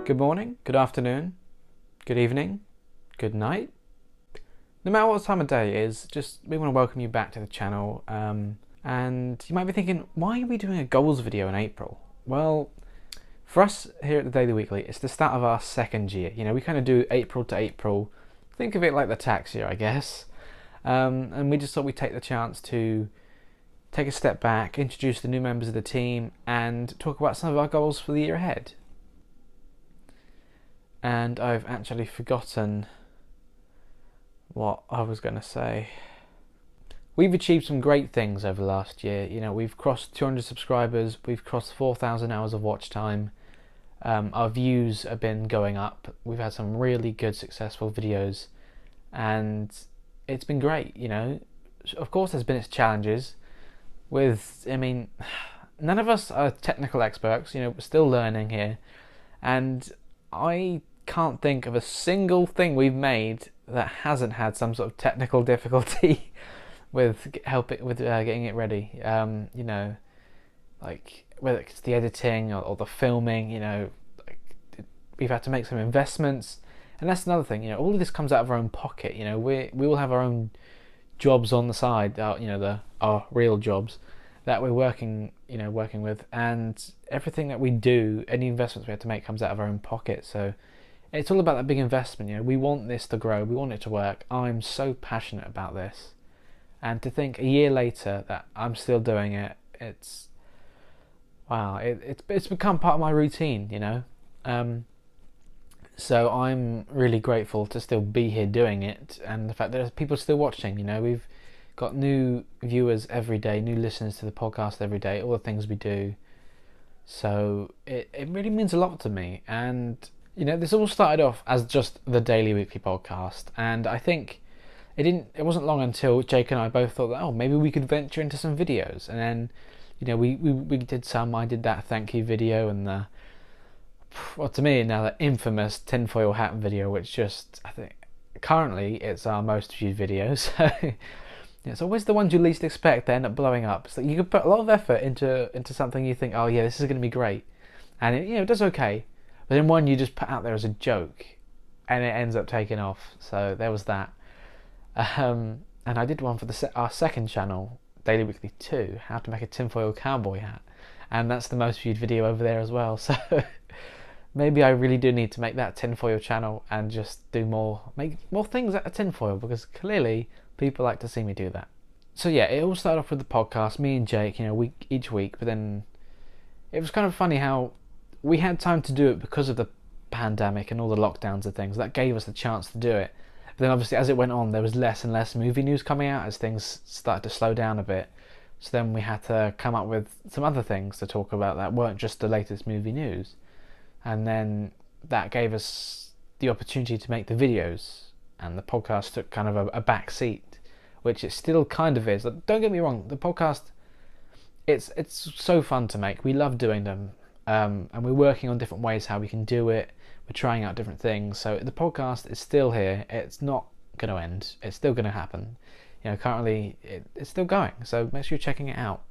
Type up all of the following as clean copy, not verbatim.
Good morning, good afternoon, good evening, good night. No matter what time of day it is, we want to welcome you back to the channel. And you might be thinking, why are we doing a goals video in April? Well, for us here at the Daily Weekly, it's the start of our second year. You know, we kind of do April to April. Think of it like the tax year, I guess. And we just thought we'd take the chance to take a step back, introduce the new members of the team, and talk about some of our goals for the year ahead. And I've actually forgotten what I was going to say. We've achieved some great things over the last year. You know, we've crossed 200 subscribers, we've crossed 4,000 hours of watch time. Our views have been going up. We've had some really good, successful videos, and it's been great. You know, of course, there's been its challenges. None of us are technical experts. You know, we're still learning here, and I can't think of a single thing we've made that hasn't had some sort of technical difficulty with getting it ready. You know, like whether it's the editing or the filming. You know, we've had to make some investments, and that's another thing. You know, all of this comes out of our own pocket. You know, we will have our own jobs on the side. Our real jobs that we're working with, and everything that we do, any investments we have to make, comes out of our own pocket. So it's all about that big investment. You know, we want this to grow, we want it to work. I'm so passionate about this, and to think a year later that I'm still doing it, it's become part of my routine. You know, so I'm really grateful to still be here doing it, and the fact that there's people still watching. You know, we've got new viewers every day, new listeners to the podcast every day, all the things we do. So it really means a lot to me. And you know, this all started off as just the Daily Weekly podcast, and I think it wasn't long until Jake and I both thought that, maybe we could venture into some videos. And then, you know, we did some. I did that thank you video, and to me now, the infamous tinfoil hat video, which just, I think currently it's our most viewed video. So it's always the ones you least expect that end up blowing up. So you can put a lot of effort into something you think, this is going to be great, and it does okay. But then one you just put out there as a joke, and it ends up taking off. So there was that. And I did one for our second channel, Daily Weekly 2, how to make a tinfoil cowboy hat, and that's the most viewed video over there as well. So maybe I really do need to make that tinfoil channel and just make more things out of tinfoil, because clearly people like to see me do that. So yeah, it all started off with the podcast, me and Jake, you know, each week. But then it was kind of funny how we had time to do it because of the pandemic and all the lockdowns and things. That gave us the chance to do it. But then obviously as it went on, there was less and less movie news coming out as things started to slow down a bit. So then we had to come up with some other things to talk about that weren't just the latest movie news. And then that gave us the opportunity to make the videos, and the podcast took kind of a back seat, which it still kind of is. Don't get me wrong, the podcast, it's so fun to make. We love doing them. And we're working on different ways how we can do it. We're trying out different things. So the podcast is still here. It's not going to end. It's still going to happen. You know, currently it's still going. So make sure you're checking it out.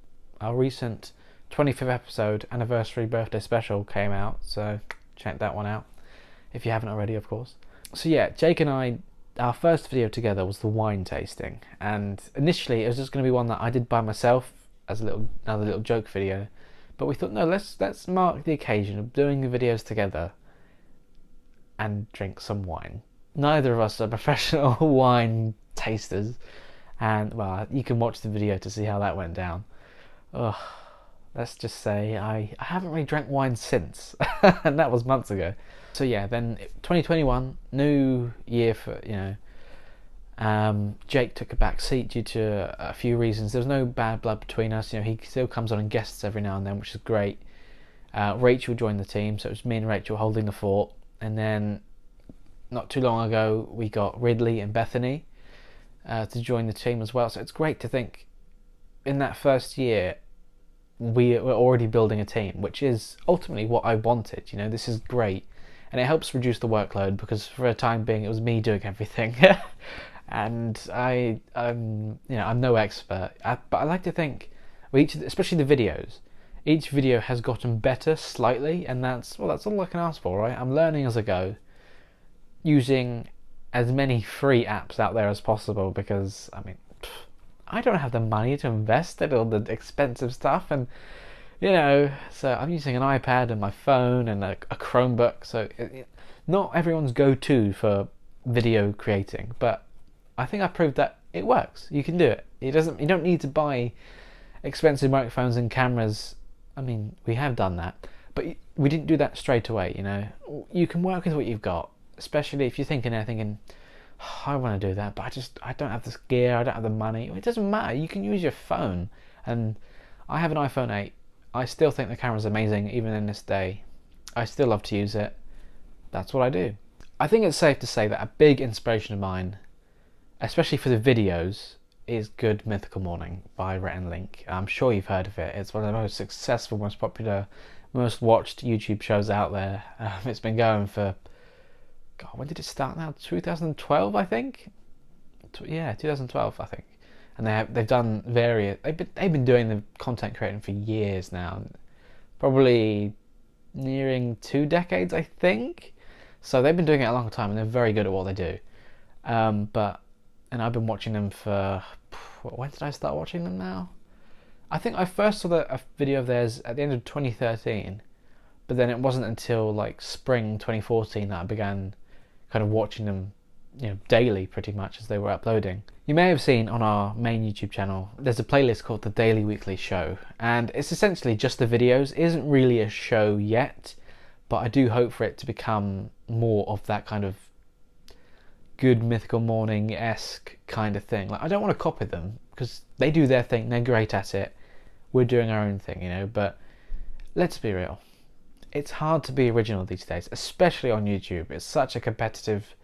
Our recent 25th episode anniversary birthday special came out. So check that one out if you haven't already, of course. So yeah, Jake and I, our first video together was the wine tasting. And initially it was just going to be one that I did by myself as another little joke video. But we thought, no, let's mark the occasion of doing the videos together and drink some wine. Neither of us are professional wine tasters, and well, you can watch the video to see how that went down. Let's just say I haven't really drank wine since, and that was months ago. So yeah, then 2021, new year for, you know. Jake took a back seat due to a few reasons. There was no bad blood between us. You know, he still comes on and guests every now and then, which is great. Rachel joined the team, so it was me and Rachel holding the fort. And then not too long ago, we got Ridley and Bethany to join the team as well. So it's great to think in that first year we were already building a team, which is ultimately what I wanted. You know, this is great, and it helps reduce the workload, because for a time being it was me doing everything. And I'm no expert, but I like to think, especially the videos, Each video has gotten better slightly, and that's all I can ask for, right? I'm learning as I go, using as many free apps out there as possible, because I mean, I don't have the money to invest in all the expensive stuff, and so I'm using an iPad and my phone and a Chromebook. So not everyone's go-to for video creating, but I think I proved that it works. You can do it. You don't need to buy expensive microphones and cameras. I mean, we have done that, but we didn't do that straight away. You can work with what you've got, especially if you're thinking, oh, I want to do that, but I don't have this gear. I don't have the money. It doesn't matter. You can use your phone, and I have an iPhone 8. I still think the camera's amazing, even in this day. I still love to use it. That's what I do. I think it's safe to say that a big inspiration of mine, especially for the videos, is Good Mythical Morning by Rhett and Link. I'm sure you've heard of it. It's one of the most successful, most popular, most watched YouTube shows out there. It's been going for, God, when did it start now? 2012, I think? Yeah, 2012, I think. And they've done various. They've been doing the content creating for years now, probably nearing 2 decades, I think. So they've been doing it a long time, and they're very good at what they do. And I've been watching them for, when did I start watching them now? I think I first saw a video of theirs at the end of 2013, but then it wasn't until like spring 2014 that I began kind of watching them, daily pretty much as they were uploading. You may have seen on our main YouTube channel, there's a playlist called The Daily Weekly Show, and it's essentially just the videos. It isn't really a show yet, but I do hope for it to become more of that kind of Good Mythical Morning-esque kind of thing. Like, I don't want to copy them, because they do their thing, they're great at it. We're doing our own thing, but let's be real. It's hard to be original these days, especially on YouTube. It's such a competitive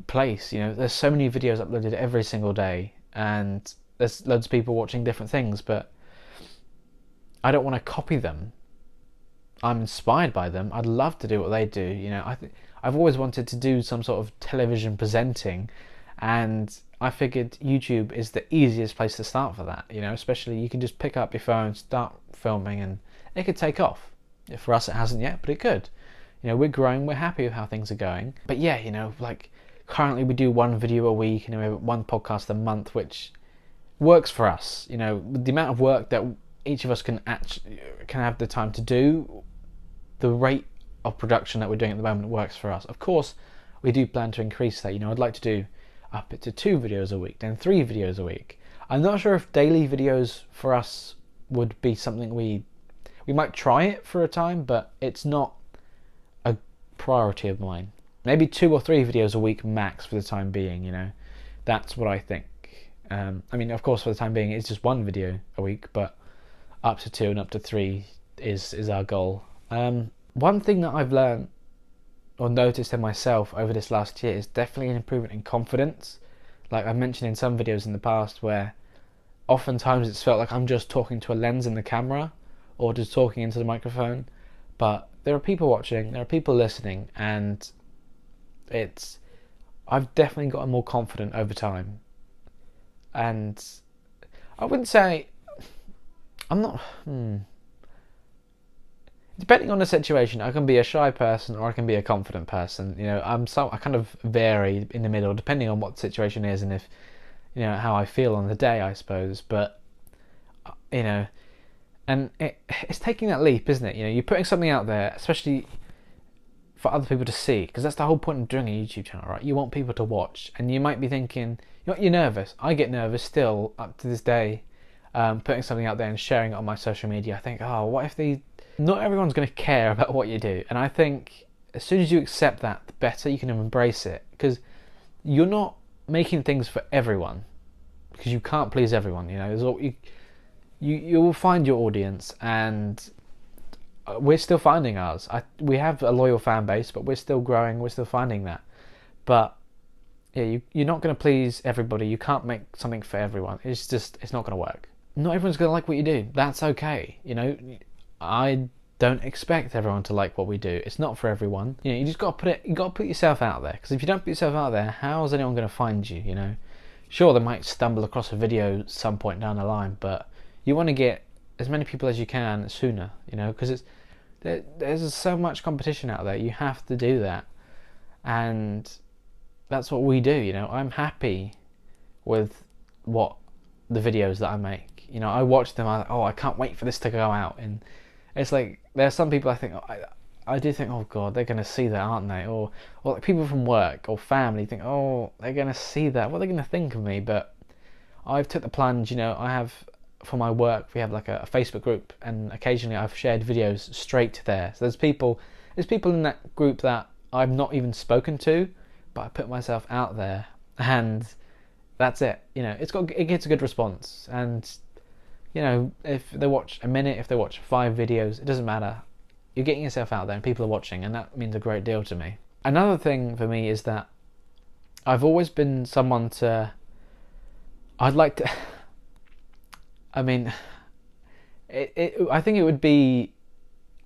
place, there's so many videos uploaded every single day, and there's loads of people watching different things, but I don't want to copy them. I'm inspired by them. I'd love to do what they do. I've always wanted to do some sort of television presenting, and I figured YouTube is the easiest place to start for that. Especially you can just pick up your phone, start filming, and it could take off. For us, it hasn't yet, but it could. We're growing. We're happy with how things are going. But yeah, like currently we do 1 video a week, we have 1 podcast a month, which works for us. With the amount of work that each of us can have the time to do, the rate of production that we're doing at the moment works for us. Of course, we do plan to increase that. I'd like to do up to 2 videos a week, then 3 videos a week. I'm not sure if daily videos for us would be something we might try it for a time, but it's not a priority of mine. Maybe 2 or 3 videos a week max for the time being, That's what I think. I mean, of course, for the time being, it's just 1 video a week, but up to 2 and up to 3 is our goal. One thing that I've learned or noticed in myself over this last year is definitely an improvement in confidence. Like I've mentioned in some videos in the past, where oftentimes it's felt like I'm just talking to a lens in the camera or just talking into the microphone, but there are people watching, there are people listening, and I've definitely gotten more confident over time. And I wouldn't say I'm not depending on the situation, I can be a shy person or I can be a confident person. I kind of vary in the middle depending on what the situation is and if how I feel on the day, I suppose. But and it's taking that leap, isn't it? You're putting something out there, especially for other people to see, because that's the whole point of doing a YouTube channel, right? You want people to watch, and you might be thinking, you're nervous. I get nervous still up to this day, putting something out there and sharing it on my social media. I think, what if not everyone's going to care about what you do, and I think as soon as you accept that, the better you can embrace it, because you're not making things for everyone, because you can't please everyone. You will find your audience, and we're still finding ours. We have a loyal fan base, but we're still growing. We're still finding that. But yeah, you're not going to please everybody. You can't make something for everyone. It's not going to work. Not everyone's going to like what you do. That's okay. I don't expect everyone to like what we do. It's not for everyone. You just got to put yourself out there. Because if you don't put yourself out there, how is anyone going to find you? Sure, they might stumble across a video at some point down the line, but you want to get as many people as you can sooner, you know, because there's so much competition out there. You have to do that, and that's what we do. You know, I'm happy with what the videos that I make. You know, I watch them. I can't wait for this to go out, and it's like there are some people I think I do think, oh God, they're gonna see that, aren't they? Or like people from work or family think, oh, they're gonna see that. What are they gonna think of me? But I've took the plunge. You know, I have for my work. We have like a Facebook group, and occasionally I've shared videos straight there. So there's people in that group that I've not even spoken to, but I put myself out there, and that's it. You know, it gets a good response, and you know, if they watch a minute, if they watch 5 videos, it doesn't matter. You're getting yourself out there, and people are watching, and that means a great deal to me. Another thing for me is that I've always been someone to. I'd like to. I mean, I think it would be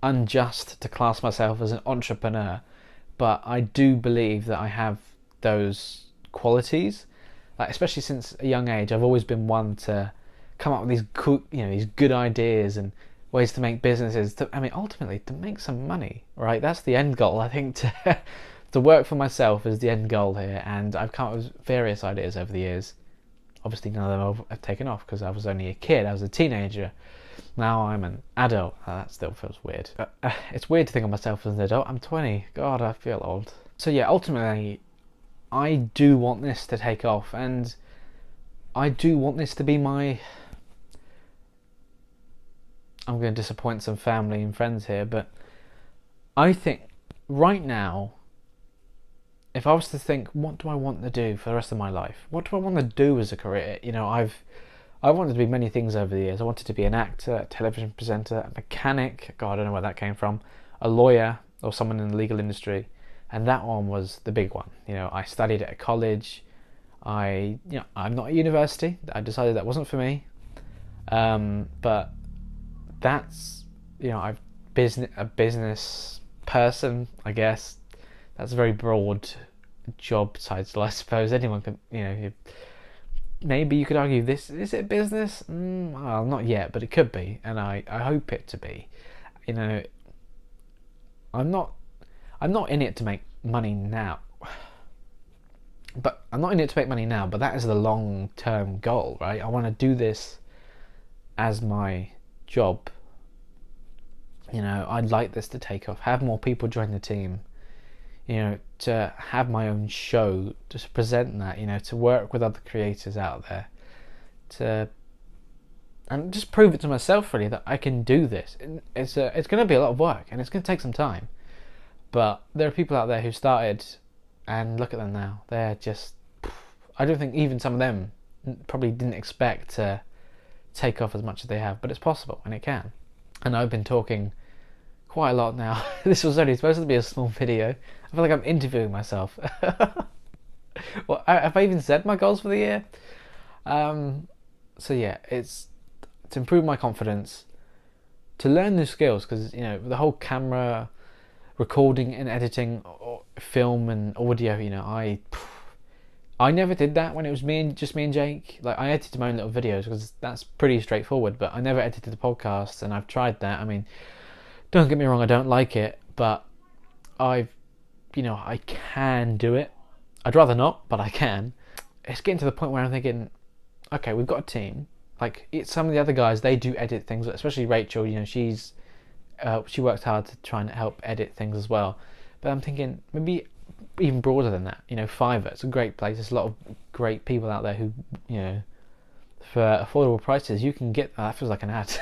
unjust to class myself as an entrepreneur, but I do believe that I have those qualities. Like, especially since a young age, I've always been one to come up with these cool, you know, these good ideas and ways to make businesses. Ultimately, to make some money, right? That's the end goal. I think to work for myself is the end goal here, and I've come up with various ideas over the years. Obviously, none of them have taken off because I was only a kid. I was a teenager. Now I'm an adult. That still feels weird. It's weird to think of myself as an adult. I'm 20. God, I feel old. So yeah, ultimately, I do want this to take off, and I do want this to be my... I'm going to disappoint some family and friends here, but I think right now, if I was to think, what do I want to do for the rest of my life? What do I want to do as a career? You know, I wanted to be many things over the years. I wanted to be an actor, a television presenter, a mechanic. God, I don't know where that came from. A lawyer or someone in the legal industry. And that one was the big one. You know, I studied at a college. I'm not at university. I decided that wasn't for me. But that's, you know, a business person, I guess. That's a very broad job title, I suppose. Anyone can, you know, maybe you could argue this, is it business? Well, not yet, but it could be, and I hope it to be. You know, I'm not in it to make money now. But that is the long-term goal, right? I want to do this as my job. You know, I'd like this to take off, have more people join the team, you know, to have my own show, to present that, you know, to work with other creators out there, and just prove it to myself really that I can do this. It's going to be a lot of work, and it's going to take some time, but there are people out there who started, and look at them now. They're just, I don't think even some of them probably didn't expect to take off as much as they have, but it's possible, and it can. And I've been talking quite a lot now. This was only supposed to be a small video. I feel like I'm interviewing myself. Well, have I even said my goals for the year? So yeah, it's to improve my confidence, to learn new skills, because, you know, the whole camera, recording and editing, film and audio, you know, I never did that when it was just me and Jake. Like, I edited my own little videos because that's pretty straightforward, but I never edited the podcasts, and I've tried that. I mean, don't get me wrong, I don't like it, but I can do it. I'd rather not, but I can. It's getting to the point where I'm thinking, okay, we've got a team. Like, some of the other guys, they do edit things, especially Rachel. You know, she works hard to try and help edit things as well. But I'm thinking maybe even broader than that. You know, Fiverr, it's a great place. There's a lot of great people out there who, you know, for affordable prices, you can get. That feels like an ad.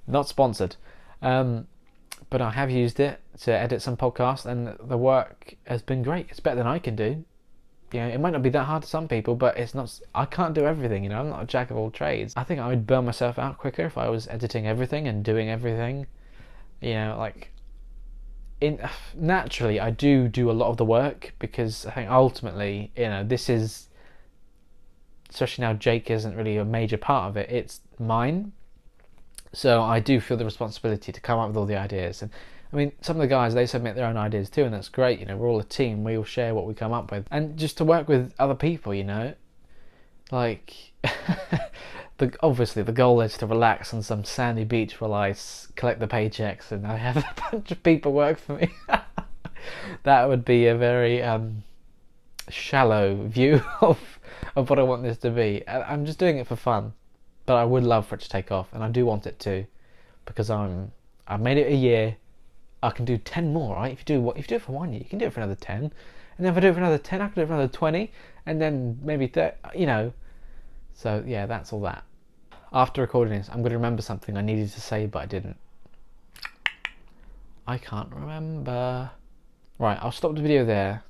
Not sponsored. But I have used it to edit some podcasts, and the work has been great. It's better than I can do. You know, it might not be that hard to some people, but it's not. I can't do everything. You know, I'm not a jack of all trades. I think I would burn myself out quicker if I was editing everything and doing everything. You know, like, naturally, I do a lot of the work, because I think ultimately, you know, this is, especially now Jake isn't really a major part of it. It's mine. So I do feel the responsibility to come up with all the ideas. And I mean, some of the guys, they submit their own ideas too, and that's great. You know, we're all a team. We all share what we come up with. And just to work with other people, you know, like, obviously the goal is to relax on some sandy beach while I collect the paychecks and I have a bunch of people work for me. That would be a very shallow view of what I want this to be. I'm just doing it for fun, but I would love for it to take off, and I do want it to, because I've made it a year. I can do 10 more, right? If you do it for 1 year, you can do it for another 10, and then if I do it for another 10, I can do it for another 20, and then maybe 30. So yeah, that's all that. After recording this, I'm going to remember something I needed to say, but I didn't. I can't remember. Right, I'll stop the video there.